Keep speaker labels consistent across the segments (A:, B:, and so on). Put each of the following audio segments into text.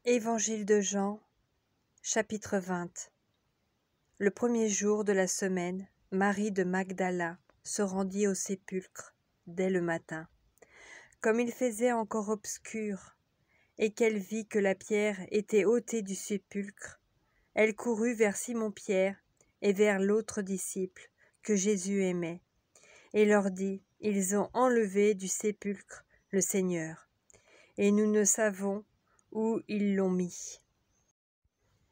A: Évangile de Jean, chapitre 20. Le premier jour de la semaine, Marie de Magdala se rendit au sépulcre dès le matin, comme il faisait encore obscur, et qu'elle vit que la pierre était ôtée du sépulcre. Elle courut vers Simon-Pierre et vers l'autre disciple que Jésus aimait, et leur dit : « Ils ont enlevé du sépulcre le Seigneur, et nous ne savons où ils l'ont mis. »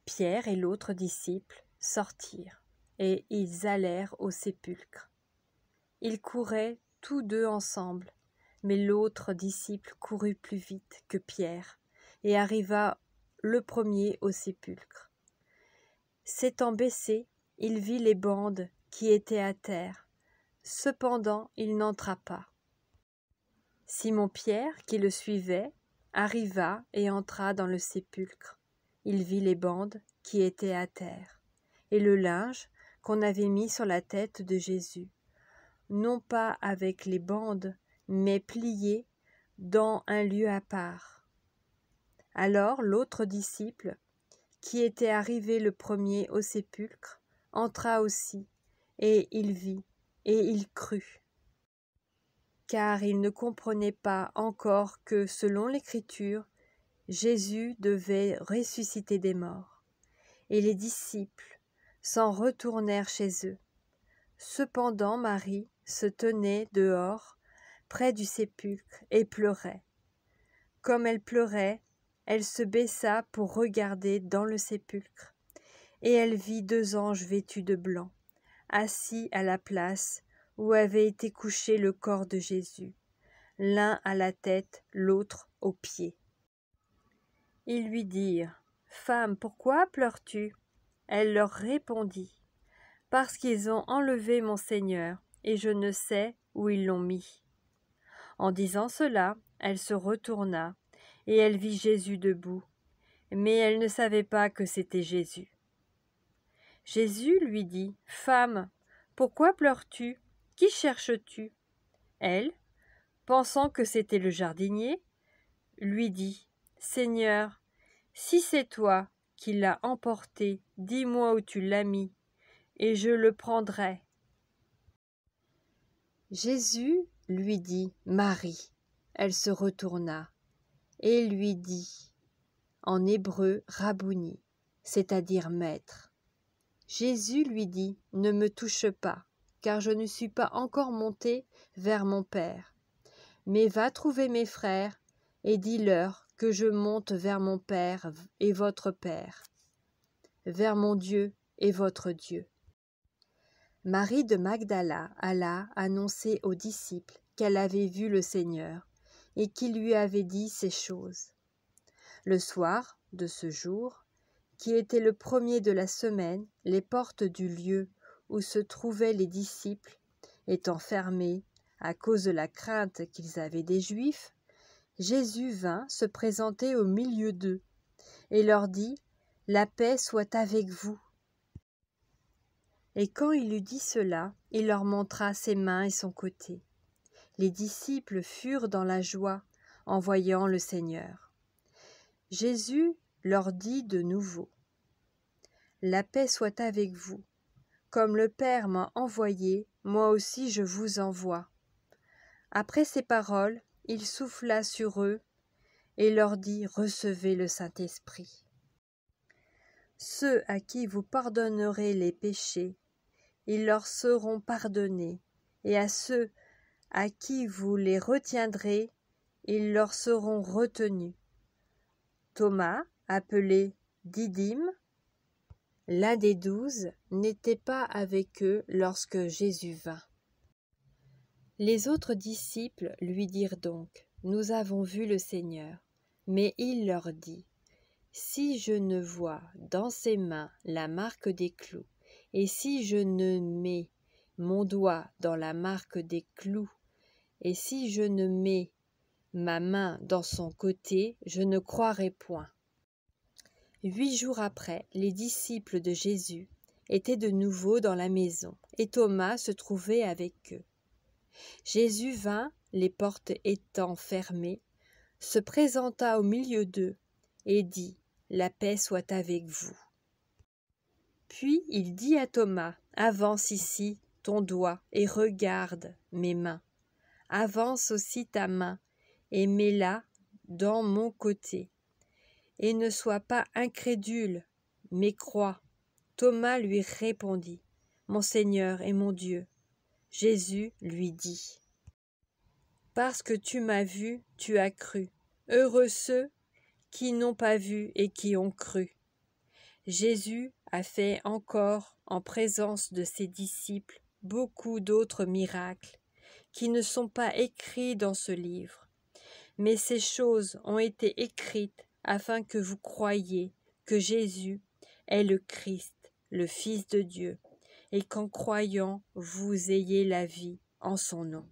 A: Pierre et l'autre disciple sortirent, et ils allèrent au sépulcre. Ils couraient tous deux ensemble, mais l'autre disciple courut plus vite que Pierre, et arriva le premier au sépulcre. S'étant baissé, il vit les bandes qui étaient à terre. Cependant, il n'entra pas. Simon-Pierre, qui le suivait, arriva et entra dans le sépulcre. Il vit les bandes qui étaient à terre, et le linge qu'on avait mis sur la tête de Jésus, non pas avec les bandes, mais plié dans un lieu à part. Alors l'autre disciple, qui était arrivé le premier au sépulcre, entra aussi, et il vit, et il crut. Car il ne comprenait pas encore que, selon l'Écriture, Jésus devait ressusciter des morts. Et les disciples s'en retournèrent chez eux. Cependant Marie se tenait dehors, près du sépulcre, et pleurait. Comme elle pleurait, elle se baissa pour regarder dans le sépulcre, et elle vit deux anges vêtus de blanc, assis à la place où avait été couché le corps de Jésus, l'un à la tête, l'autre aux pieds. Ils lui dirent : « Femme, pourquoi pleures-tu ? » Elle leur répondit : « Parce qu'ils ont enlevé mon Seigneur, et je ne sais où ils l'ont mis. » En disant cela, elle se retourna, et elle vit Jésus debout, mais elle ne savait pas que c'était Jésus. Jésus lui dit : « Femme, pourquoi pleures-tu ? Qui cherches-tu ? » Elle, pensant que c'était le jardinier, lui dit : « Seigneur, si c'est toi qui l'as emporté, dis-moi où tu l'as mis, et je le prendrai. » Jésus lui dit : « Marie. » Elle se retourna et lui dit en hébreu Rabouni, c'est-à-dire maître. Jésus lui dit : « Ne me touche pas, car je ne suis pas encore monté vers mon Père. Mais va trouver mes frères et dis-leur que je monte vers mon Père et votre Père, vers mon Dieu et votre Dieu. » Marie de Magdala alla annoncer aux disciples qu'elle avait vu le Seigneur et qu'il lui avait dit ces choses. Le soir de ce jour, qui était le premier de la semaine, les portes du lieu où se trouvaient les disciples étant fermées à cause de la crainte qu'ils avaient des Juifs, Jésus vint se présenter au milieu d'eux et leur dit : « La paix soit avec vous. » Et quand il eut dit cela, il leur montra ses mains et son côté. Les disciples furent dans la joie en voyant le Seigneur. Jésus leur dit de nouveau : « La paix soit avec vous. Comme le Père m'a envoyé, moi aussi je vous envoie. » Après ces paroles, il souffla sur eux et leur dit : « Recevez le Saint-Esprit. Ceux à qui vous pardonnerez les péchés, ils leur seront pardonnés, et à ceux à qui vous les retiendrez, ils leur seront retenus. » Thomas, appelé Didyme, l'un des 12, n'était pas avec eux lorsque Jésus vint. Les autres disciples lui dirent donc : « Nous avons vu le Seigneur. » Mais il leur dit : « Si je ne vois dans ses mains la marque des clous, et si je ne mets mon doigt dans la marque des clous, et si je ne mets ma main dans son côté, je ne croirai point. » 8 jours après, les disciples de Jésus étaient de nouveau dans la maison, et Thomas se trouvait avec eux. Jésus vint, les portes étant fermées, se présenta au milieu d'eux, et dit « La paix soit avec vous ». Puis il dit à Thomas « Avance ici ton doigt et regarde mes mains. Avance aussi ta main et mets-la dans mon côté. Et ne sois pas incrédule, mais crois. » Thomas lui répondit « Mon Seigneur et mon Dieu. » Jésus lui dit « Parce que tu m'as vu, tu as cru. Heureux ceux qui n'ont pas vu et qui ont cru. » Jésus a fait encore en présence de ses disciples beaucoup d'autres miracles qui ne sont pas écrits dans ce livre. Mais ces choses ont été écrites afin que vous croyiez que Jésus est le Christ, le Fils de Dieu, et qu'en croyant, vous ayez la vie en son nom.